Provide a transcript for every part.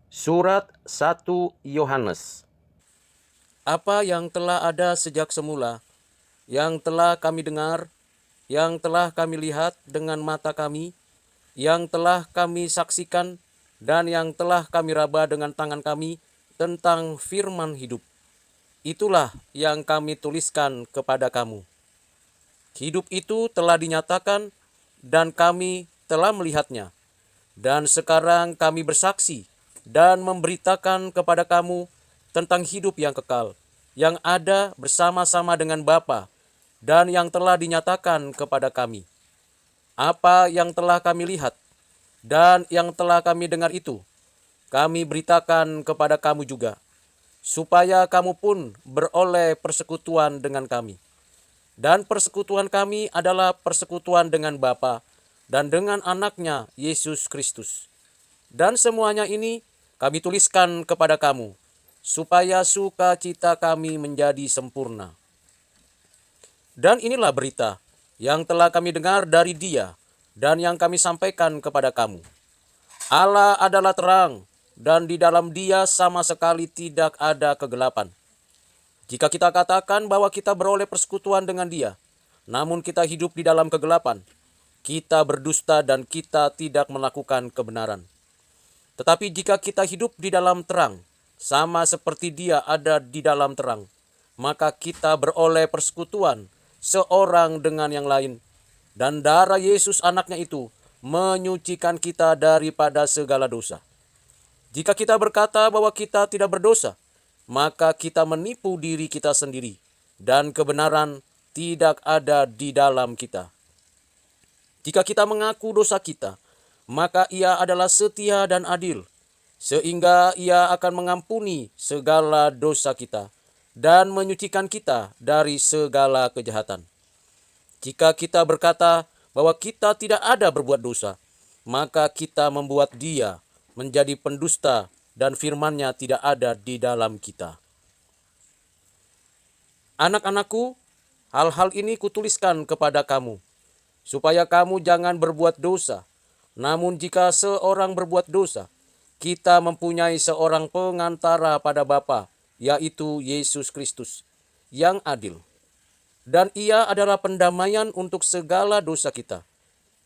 Surat 1 Yohanes. Apa yang telah ada sejak semula, yang telah kami dengar, yang telah kami lihat dengan mata kami, yang telah kami saksikan, dan yang telah kami raba dengan tangan kami tentang firman hidup. Itulah yang kami tuliskan kepada kamu. Hidup itu telah dinyatakan dan kami telah melihatnya. Dan sekarang kami bersaksi dan memberitakan kepada kamu tentang hidup yang kekal, yang ada bersama-sama dengan Bapa dan yang telah dinyatakan kepada kami. Apa yang telah kami lihat dan yang telah kami dengar itu, kami beritakan kepada kamu juga, supaya kamu pun beroleh persekutuan dengan kami. Dan persekutuan kami adalah persekutuan dengan Bapa dan dengan anaknya Yesus Kristus. Dan semuanya ini kami tuliskan kepada kamu, supaya sukacita kami menjadi sempurna. Dan inilah berita yang telah kami dengar dari Dia dan yang kami sampaikan kepada kamu. Allah adalah terang, dan di dalam Dia sama sekali tidak ada kegelapan. Jika kita katakan bahwa kita beroleh persekutuan dengan Dia, namun kita hidup di dalam kegelapan, kita berdusta dan kita tidak melakukan kebenaran. Tetapi jika kita hidup di dalam terang, sama seperti Dia ada di dalam terang, maka kita beroleh persekutuan seorang dengan yang lain. Dan darah Yesus anaknya itu menyucikan kita daripada segala dosa. Jika kita berkata bahwa kita tidak berdosa, maka kita menipu diri kita sendiri, dan kebenaran tidak ada di dalam kita. Jika kita mengaku dosa kita, maka Ia adalah setia dan adil, sehingga Ia akan mengampuni segala dosa kita dan menyucikan kita dari segala kejahatan. Jika kita berkata bahwa kita tidak ada berbuat dosa, maka kita membuat Dia menjadi pendusta dan firman-Nya tidak ada di dalam kita. Anak-anakku, hal-hal ini kutuliskan kepada kamu, supaya kamu jangan berbuat dosa. Namun jika seorang berbuat dosa, kita mempunyai seorang pengantara pada Bapa, yaitu Yesus Kristus, yang adil. Dan Ia adalah pendamaian untuk segala dosa kita,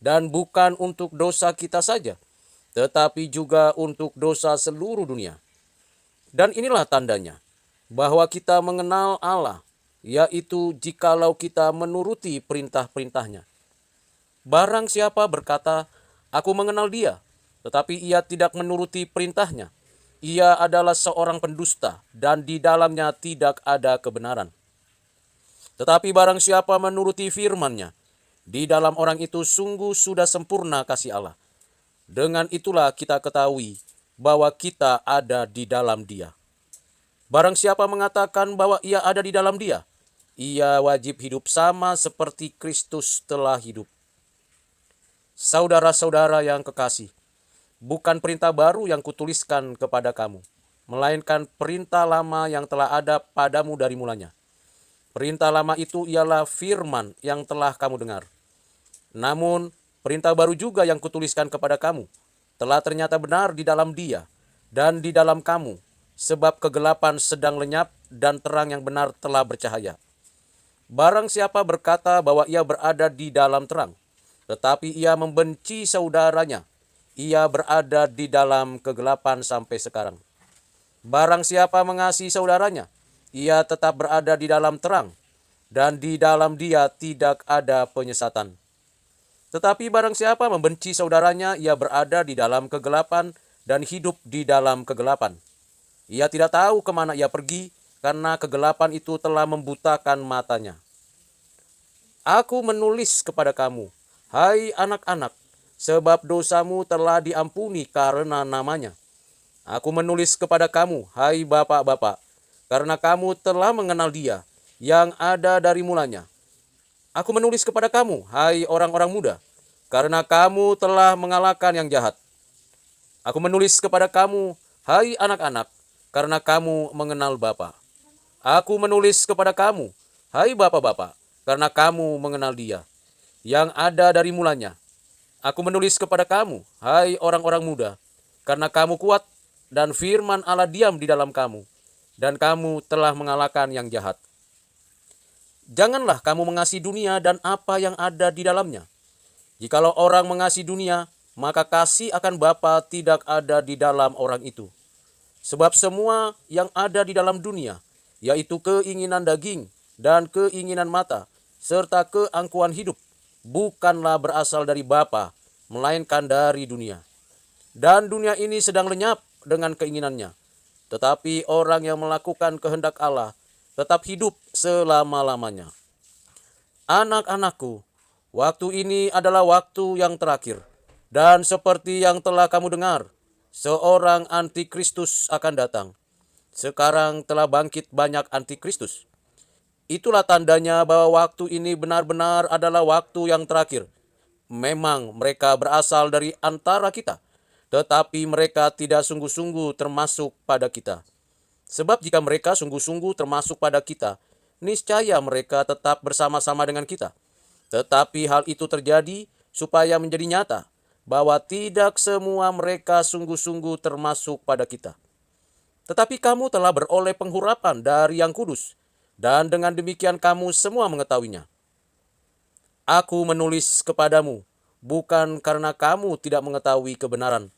dan bukan untuk dosa kita saja, tetapi juga untuk dosa seluruh dunia. Dan inilah tandanya, bahwa kita mengenal Allah, yaitu jikalau kita menuruti perintah-perintahnya. Barang siapa berkata, "Aku mengenal Dia," tetapi ia tidak menuruti perintahnya, ia adalah seorang pendusta, dan di dalamnya tidak ada kebenaran. Tetapi barang siapa menuruti firman-Nya, di dalam orang itu sungguh sudah sempurna kasih Allah. Dengan itulah kita ketahui bahwa kita ada di dalam Dia. Barang siapa mengatakan bahwa ia ada di dalam Dia, ia wajib hidup sama seperti Kristus telah hidup. Saudara-saudara yang kekasih, bukan perintah baru yang kutuliskan kepada kamu, melainkan perintah lama yang telah ada padamu dari mulanya. Perintah lama itu ialah firman yang telah kamu dengar. Namun, perintah baru juga yang kutuliskan kepada kamu, telah ternyata benar di dalam Dia dan di dalam kamu, sebab kegelapan sedang lenyap dan terang yang benar telah bercahaya. Barang siapa berkata bahwa ia berada di dalam terang, tetapi ia membenci saudaranya, ia berada di dalam kegelapan sampai sekarang. Barang siapa mengasihi saudaranya, ia tetap berada di dalam terang, dan di dalam dia tidak ada penyesatan. Tetapi barang siapa membenci saudaranya, ia berada di dalam kegelapan dan hidup di dalam kegelapan. Ia tidak tahu kemana ia pergi, karena kegelapan itu telah membutakan matanya. Aku menulis kepada kamu, hai anak-anak, sebab dosamu telah diampuni karena namanya. Aku menulis kepada kamu, hai bapak-bapak, karena kamu telah mengenal Dia yang ada dari mulanya. Aku menulis kepada kamu, hai orang-orang muda, karena kamu telah mengalahkan yang jahat. Aku menulis kepada kamu, hai anak-anak, karena kamu mengenal Bapa. Aku menulis kepada kamu, hai bapak-bapak, karena kamu mengenal Dia yang ada dari mulanya. Aku menulis kepada kamu, hai orang-orang muda, karena kamu kuat dan firman Allah diam di dalam kamu, dan kamu telah mengalahkan yang jahat. Janganlah kamu mengasihi dunia dan apa yang ada di dalamnya. Jikalau orang mengasihi dunia, maka kasih akan Bapa tidak ada di dalam orang itu. Sebab semua yang ada di dalam dunia, yaitu keinginan daging dan keinginan mata, serta keangkuhan hidup, bukanlah berasal dari Bapa, melainkan dari dunia. Dan dunia ini sedang lenyap dengan keinginannya. Tetapi orang yang melakukan kehendak Allah tetap hidup selama-lamanya. Anak-anakku, waktu ini adalah waktu yang terakhir. Dan seperti yang telah kamu dengar, seorang antikristus akan datang. Sekarang telah bangkit banyak antikristus. Itulah tandanya bahwa waktu ini benar-benar adalah waktu yang terakhir. Memang mereka berasal dari antara kita, tetapi mereka tidak sungguh-sungguh termasuk pada kita. Sebab jika mereka sungguh-sungguh termasuk pada kita, niscaya mereka tetap bersama-sama dengan kita. Tetapi hal itu terjadi supaya menjadi nyata bahwa tidak semua mereka sungguh-sungguh termasuk pada kita. Tetapi kamu telah beroleh penghurapan dari Yang Kudus, dan dengan demikian kamu semua mengetahuinya. Aku menulis kepadamu, bukan karena kamu tidak mengetahui kebenaran,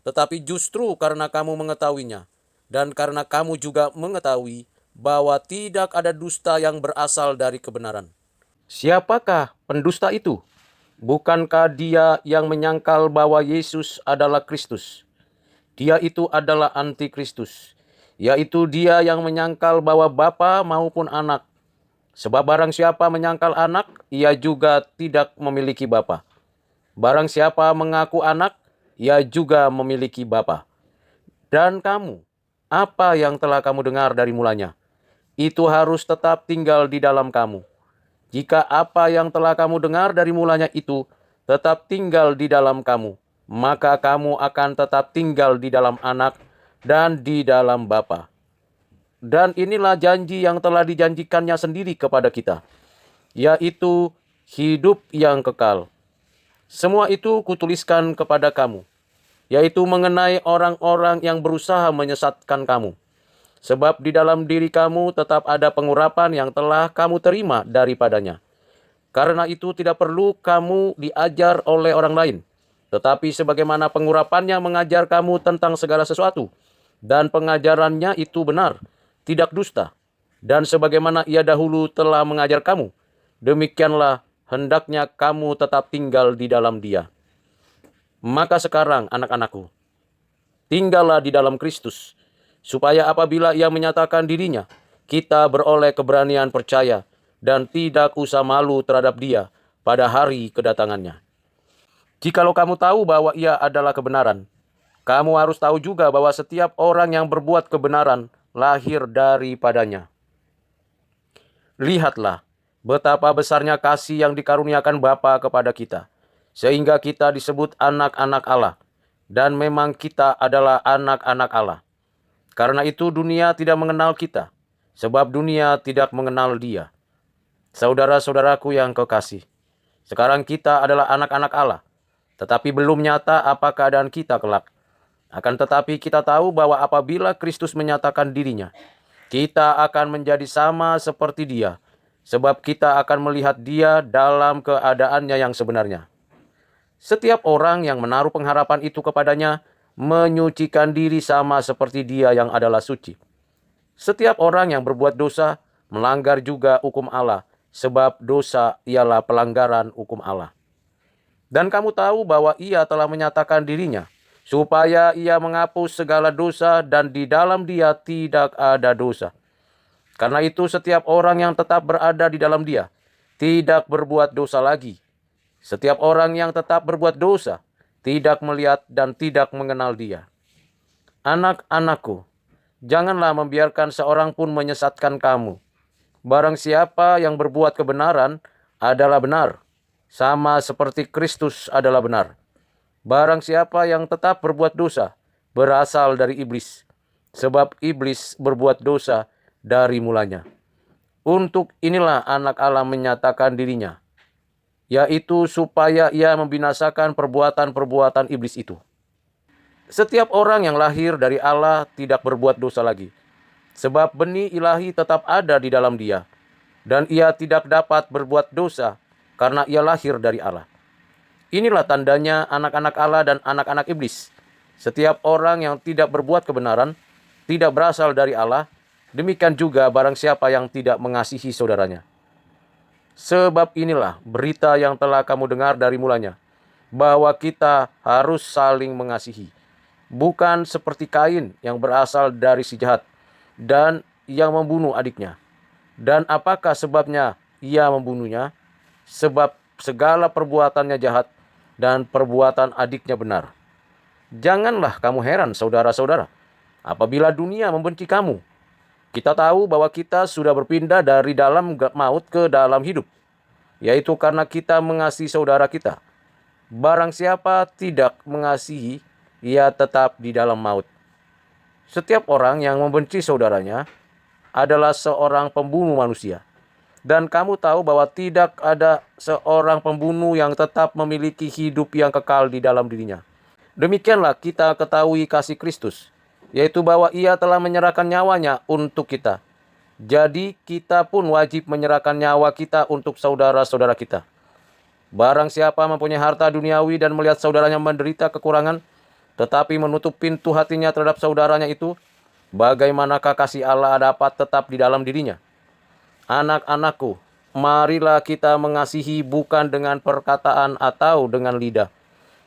tetapi justru karena kamu mengetahuinya, dan karena kamu juga mengetahui bahwa tidak ada dusta yang berasal dari kebenaran. Siapakah pendusta itu? Bukankah dia yang menyangkal bahwa Yesus adalah Kristus? Dia itu adalah antikristus, yaitu dia yang menyangkal bahwa Bapa maupun Anak. Sebab barang siapa menyangkal Anak, ia juga tidak memiliki Bapa. Barang siapa mengaku Anak, ia juga memiliki Bapa. Dan kamu, apa yang telah kamu dengar dari mulanya, itu harus tetap tinggal di dalam kamu. Jika apa yang telah kamu dengar dari mulanya itu tetap tinggal di dalam kamu, maka kamu akan tetap tinggal di dalam Anak dan di dalam Bapa. Dan inilah janji yang telah dijanjikannya sendiri kepada kita, yaitu hidup yang kekal. Semua itu kutuliskan kepada kamu, yaitu mengenai orang-orang yang berusaha menyesatkan kamu. Sebab di dalam diri kamu tetap ada pengurapan yang telah kamu terima daripadanya. Karena itu tidak perlu kamu diajar oleh orang lain, tetapi sebagaimana pengurapannya mengajar kamu tentang segala sesuatu, dan pengajarannya itu benar, tidak dusta. Dan sebagaimana ia dahulu telah mengajar kamu, demikianlah hendaknya kamu tetap tinggal di dalam dia. Maka sekarang, anak-anakku, tinggallah di dalam Kristus, supaya apabila ia menyatakan dirinya, kita beroleh keberanian percaya dan tidak usah malu terhadap dia pada hari kedatangannya. Jikalau kamu tahu bahwa ia adalah kebenaran, kamu harus tahu juga bahwa setiap orang yang berbuat kebenaran lahir daripadanya. Lihatlah betapa besarnya kasih yang dikaruniakan Bapa kepada kita, sehingga kita disebut anak-anak Allah, dan memang kita adalah anak-anak Allah. Karena itu dunia tidak mengenal kita, sebab dunia tidak mengenal Dia. Saudara-saudaraku yang kekasih, sekarang kita adalah anak-anak Allah, tetapi belum nyata apa keadaan kita kelak. Akan tetapi kita tahu bahwa apabila Kristus menyatakan dirinya, kita akan menjadi sama seperti Dia, sebab kita akan melihat Dia dalam keadaannya yang sebenarnya. Setiap orang yang menaruh pengharapan itu kepadanya, menyucikan diri sama seperti Dia yang adalah suci. Setiap orang yang berbuat dosa, melanggar juga hukum Allah, sebab dosa ialah pelanggaran hukum Allah. Dan kamu tahu bahwa Ia telah menyatakan dirinya, supaya Ia menghapus segala dosa, dan di dalam Dia tidak ada dosa. Karena itu setiap orang yang tetap berada di dalam Dia, tidak berbuat dosa lagi. Setiap orang yang tetap berbuat dosa, tidak melihat dan tidak mengenal Dia. Anak-anakku, janganlah membiarkan seorang pun menyesatkan kamu. Barang siapa yang berbuat kebenaran adalah benar, sama seperti Kristus adalah benar. Barang siapa yang tetap berbuat dosa, berasal dari iblis, sebab iblis berbuat dosa dari mulanya. Untuk inilah anak Allah menyatakan dirinya, yaitu supaya ia membinasakan perbuatan-perbuatan iblis itu. Setiap orang yang lahir dari Allah tidak berbuat dosa lagi, sebab benih ilahi tetap ada di dalam dia, dan ia tidak dapat berbuat dosa karena ia lahir dari Allah. Inilah tandanya anak-anak Allah dan anak-anak iblis. Setiap orang yang tidak berbuat kebenaran tidak berasal dari Allah, demikian juga barang siapa yang tidak mengasihi saudaranya. Sebab inilah berita yang telah kamu dengar dari mulanya, bahwa kita harus saling mengasihi. Bukan seperti Kain yang berasal dari si jahat dan yang membunuh adiknya. Dan apakah sebabnya ia membunuhnya? Sebab segala perbuatannya jahat dan perbuatan adiknya benar. Janganlah kamu heran, saudara-saudara, apabila dunia membenci kamu. Kita tahu bahwa kita sudah berpindah dari dalam maut ke dalam hidup, yaitu karena kita mengasihi saudara kita. Barang siapa tidak mengasihi, ia tetap di dalam maut. Setiap orang yang membenci saudaranya adalah seorang pembunuh manusia. Dan kamu tahu bahwa tidak ada seorang pembunuh yang tetap memiliki hidup yang kekal di dalam dirinya. Demikianlah kita ketahui kasih Kristus, yaitu bahwa ia telah menyerahkan nyawanya untuk kita. Jadi kita pun wajib menyerahkan nyawa kita untuk saudara-saudara kita. Barang siapa mempunyai harta duniawi dan melihat saudaranya menderita kekurangan, tetapi menutup pintu hatinya terhadap saudaranya itu, bagaimanakah kasih Allah dapat tetap di dalam dirinya? Anak-anakku, marilah kita mengasihi bukan dengan perkataan atau dengan lidah,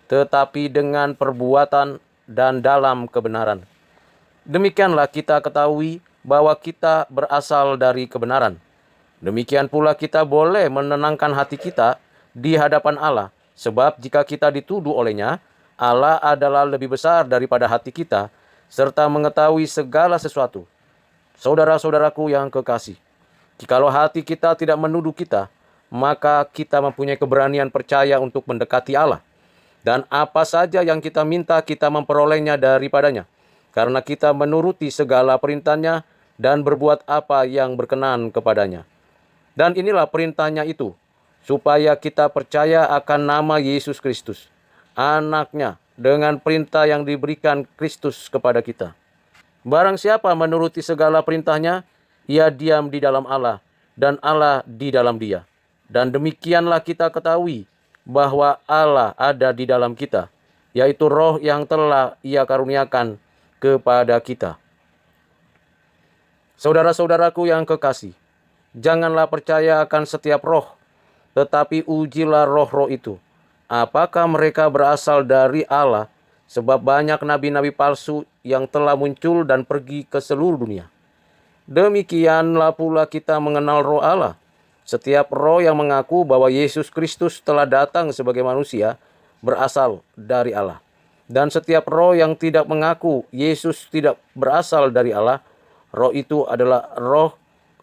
tetapi dengan perbuatan dan dalam kebenaran. Demikianlah kita ketahui bahwa kita berasal dari kebenaran. Demikian pula kita boleh menenangkan hati kita di hadapan Allah, sebab jika kita dituduh olehnya, Allah adalah lebih besar daripada hati kita, serta mengetahui segala sesuatu. Saudara-saudaraku yang kekasih, jikalau hati kita tidak menuduh kita, maka kita mempunyai keberanian percaya untuk mendekati Allah. Dan apa saja yang kita minta, kita memperolehnya daripadanya, karena kita menuruti segala perintahnya dan berbuat apa yang berkenan kepadanya. Dan inilah perintahnya itu, supaya kita percaya akan nama Yesus Kristus, Anaknya, dengan perintah yang diberikan Kristus kepada kita. Barang siapa menuruti segala perintahnya, ia diam di dalam Allah, dan Allah di dalam dia. Dan demikianlah kita ketahui bahwa Allah ada di dalam kita, yaitu Roh yang telah Ia karuniakan kepada kita. Saudara-saudaraku yang kekasih, janganlah percaya akan setiap roh, tetapi ujilah roh-roh itu, apakah mereka berasal dari Allah, sebab banyak nabi-nabi palsu yang telah muncul dan pergi ke seluruh dunia. Demikianlah pula kita mengenal roh Allah. Setiap roh yang mengaku bahwa Yesus Kristus telah datang sebagai manusia berasal dari Allah. Dan setiap roh yang tidak mengaku Yesus tidak berasal dari Allah, roh itu adalah roh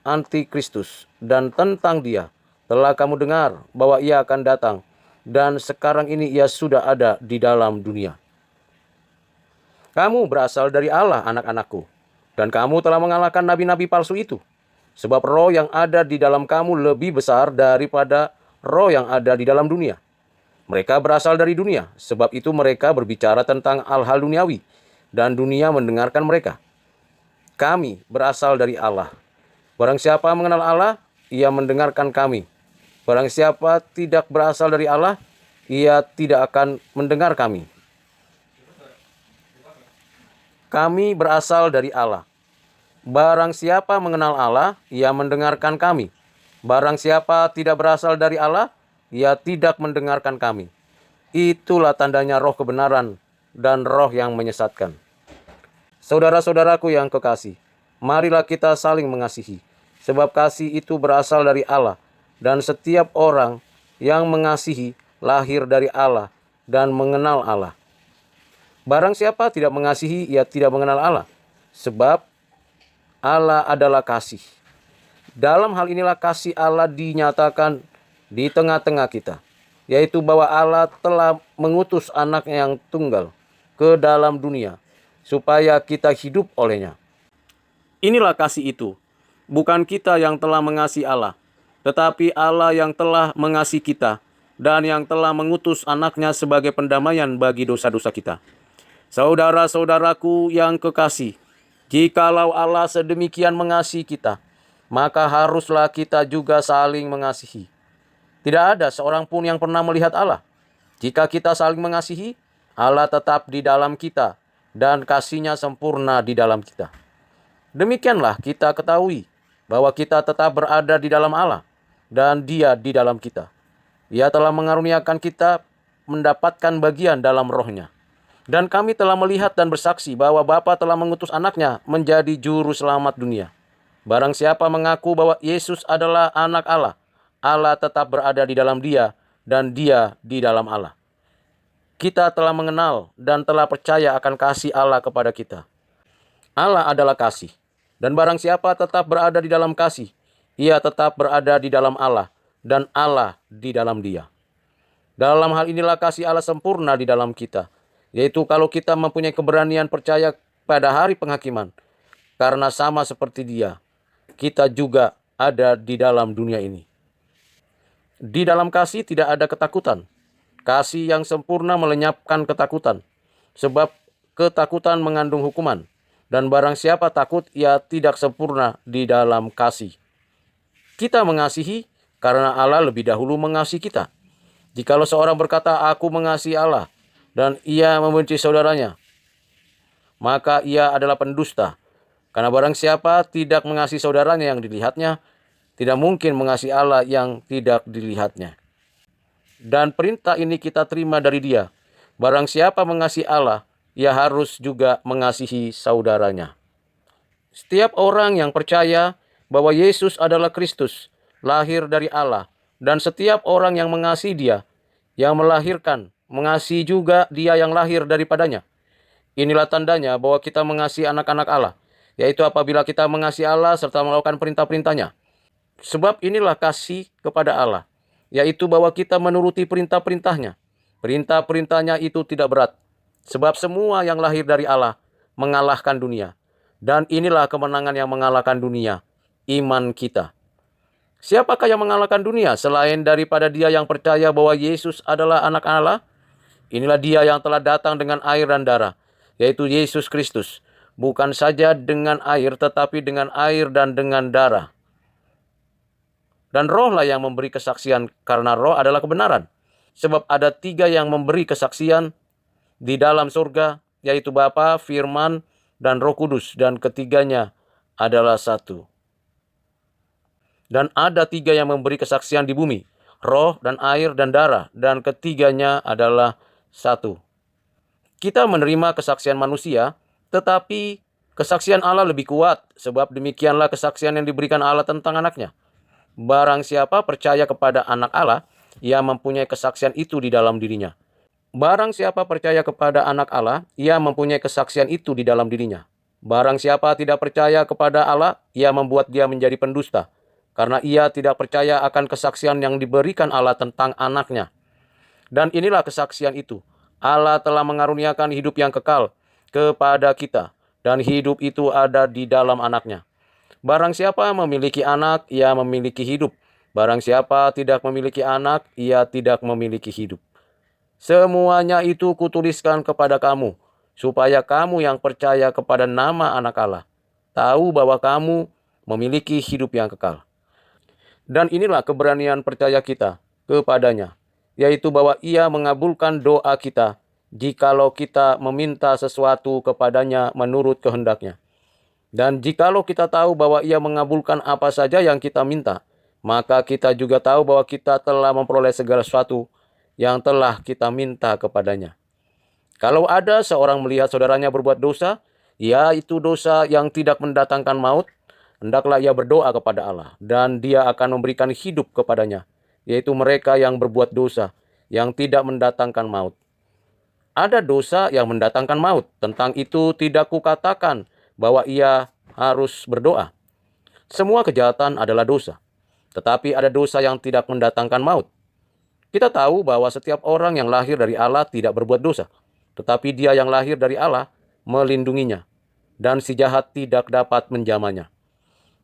antikristus. Dan tentang dia telah kamu dengar bahwa ia akan datang, dan sekarang ini ia sudah ada di dalam dunia. Kamu berasal dari Allah, anak-anakku, dan kamu telah mengalahkan nabi-nabi palsu itu. Sebab roh yang ada di dalam kamu lebih besar daripada roh yang ada di dalam dunia. Mereka berasal dari dunia, sebab itu mereka berbicara tentang hal-hal duniawi, dan dunia mendengarkan mereka. Kami berasal dari Allah. Barang siapa mengenal Allah, ia mendengarkan kami. Barang siapa tidak berasal dari Allah, ia tidak akan mendengar kami. Kami berasal dari Allah. Barang siapa mengenal Allah, ia mendengarkan kami. Barang siapa tidak berasal dari Allah, ia tidak mendengarkan kami. Itulah tandanya roh kebenaran dan roh yang menyesatkan. Saudara-saudaraku yang kekasih, marilah kita saling mengasihi, sebab kasih itu berasal dari Allah, dan setiap orang yang mengasihi lahir dari Allah dan mengenal Allah. Barang siapa tidak mengasihi, ia tidak mengenal Allah, sebab Allah adalah kasih. Dalam hal inilah kasih Allah dinyatakan di tengah-tengah kita, yaitu bahwa Allah telah mengutus Anaknya yang tunggal ke dalam dunia, supaya kita hidup olehnya. Inilah kasih itu, bukan kita yang telah mengasihi Allah, tetapi Allah yang telah mengasihi kita, dan yang telah mengutus Anaknya sebagai pendamaian bagi dosa-dosa kita. Saudara-saudaraku yang kekasih, jikalau Allah sedemikian mengasihi kita, maka haruslah kita juga saling mengasihi. Tidak ada seorang pun yang pernah melihat Allah. Jika kita saling mengasihi, Allah tetap di dalam kita dan kasih-Nya sempurna di dalam kita. Demikianlah kita ketahui bahwa kita tetap berada di dalam Allah dan Dia di dalam kita. Ia telah mengaruniakan kita mendapatkan bagian dalam Roh-Nya. Dan kami telah melihat dan bersaksi bahwa Bapa telah mengutus Anak-Nya menjadi juru selamat dunia. Barang siapa mengaku bahwa Yesus adalah Anak Allah, Allah tetap berada di dalam Dia dan Dia di dalam Allah. Kita telah mengenal dan telah percaya akan kasih Allah kepada kita. Allah adalah kasih. Dan barang siapa tetap berada di dalam kasih, ia tetap berada di dalam Allah dan Allah di dalam dia. Dalam hal inilah kasih Allah sempurna di dalam kita, yaitu kalau kita mempunyai keberanian percaya pada hari penghakiman, karena sama seperti Dia, kita juga ada di dalam dunia ini. Di dalam kasih tidak ada ketakutan. Kasih yang sempurna melenyapkan ketakutan, sebab ketakutan mengandung hukuman. Dan barang siapa takut, ia tidak sempurna di dalam kasih. Kita mengasihi karena Allah lebih dahulu mengasihi kita. Jikalau seorang berkata, "Aku mengasihi Allah," dan ia membenci saudaranya, maka ia adalah pendusta. Karena barang siapa tidak mengasihi saudaranya yang dilihatnya, tidak mungkin mengasihi Allah yang tidak dilihatnya. Dan perintah ini kita terima dari Dia. Barang siapa mengasihi Allah, ia harus juga mengasihi saudaranya. Setiap orang yang percaya bahwa Yesus adalah Kristus, lahir dari Allah, dan setiap orang yang mengasihi Dia, yang melahirkan, mengasihi juga Dia yang lahir daripadanya. Inilah tandanya bahwa kita mengasihi anak-anak Allah, yaitu apabila kita mengasihi Allah serta melakukan perintah-perintahnya. Sebab inilah kasih kepada Allah, yaitu bahwa kita menuruti perintah-perintahnya. Perintah-perintahnya itu tidak berat, sebab semua yang lahir dari Allah mengalahkan dunia. Dan inilah kemenangan yang mengalahkan dunia, iman kita. Siapakah yang mengalahkan dunia selain daripada dia yang percaya bahwa Yesus adalah Anak Allah? Inilah Dia yang telah datang dengan air dan darah, yaitu Yesus Kristus. Bukan saja dengan air, tetapi dengan air dan dengan darah. Dan Rohlah yang memberi kesaksian, karena Roh adalah kebenaran. Sebab ada 3 yang memberi kesaksian di dalam surga, yaitu Bapa, Firman, dan Roh Kudus, dan ketiganya adalah satu. Dan ada 3 yang memberi kesaksian di bumi, roh dan air dan darah, dan ketiganya adalah satu. Kita menerima kesaksian manusia, tetapi kesaksian Allah lebih kuat, sebab demikianlah kesaksian yang diberikan Allah tentang Anak-Nya. Barang siapa percaya kepada Anak Allah, ia mempunyai kesaksian itu di dalam dirinya. Barang siapa percaya kepada Anak Allah, ia mempunyai kesaksian itu di dalam dirinya. Barang siapa tidak percaya kepada Allah, ia membuat dia menjadi pendusta, karena ia tidak percaya akan kesaksian yang diberikan Allah tentang Anak-Nya. Dan inilah kesaksian itu, Allah telah mengaruniakan hidup yang kekal kepada kita, dan hidup itu ada di dalam Anak-Nya. Barang siapa memiliki anak, ia memiliki hidup. Barang siapa tidak memiliki anak, ia tidak memiliki hidup. Semuanya itu kutuliskan kepada kamu, supaya kamu yang percaya kepada nama Anak Allah, tahu bahwa kamu memiliki hidup yang kekal. Dan inilah keberanian percaya kita kepadanya, yaitu bahwa Ia mengabulkan doa kita, jikalau kita meminta sesuatu kepadanya menurut kehendak-Nya. Dan jikalau kita tahu bahwa Ia mengabulkan apa saja yang kita minta, maka kita juga tahu bahwa kita telah memperoleh segala sesuatu yang telah kita minta kepadanya. Kalau ada seorang melihat saudaranya berbuat dosa, yaitu dosa yang tidak mendatangkan maut, hendaklah ia berdoa kepada Allah, dan Dia akan memberikan hidup kepadanya, yaitu mereka yang berbuat dosa yang tidak mendatangkan maut. Ada dosa yang mendatangkan maut, tentang itu tidak kukatakan bahwa ia harus berdoa. Semua kejahatan adalah dosa, tetapi ada dosa yang tidak mendatangkan maut. Kita tahu bahwa setiap orang yang lahir dari Allah tidak berbuat dosa, tetapi Dia yang lahir dari Allah melindunginya, dan si jahat tidak dapat menjamahnya.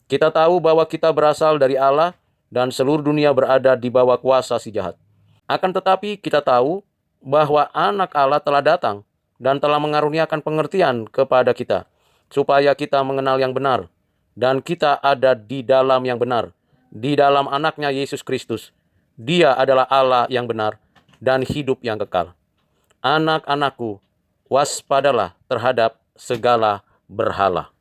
Kita tahu bahwa kita berasal dari Allah, dan seluruh dunia berada di bawah kuasa si jahat. Akan tetapi kita tahu bahwa Anak Allah telah datang dan telah mengaruniakan pengertian kepada kita, supaya kita mengenal yang benar, dan kita ada di dalam yang benar, di dalam anaknya Yesus Kristus. Dia adalah Allah yang benar dan hidup yang kekal. Anak-anakku, waspadalah terhadap segala berhala.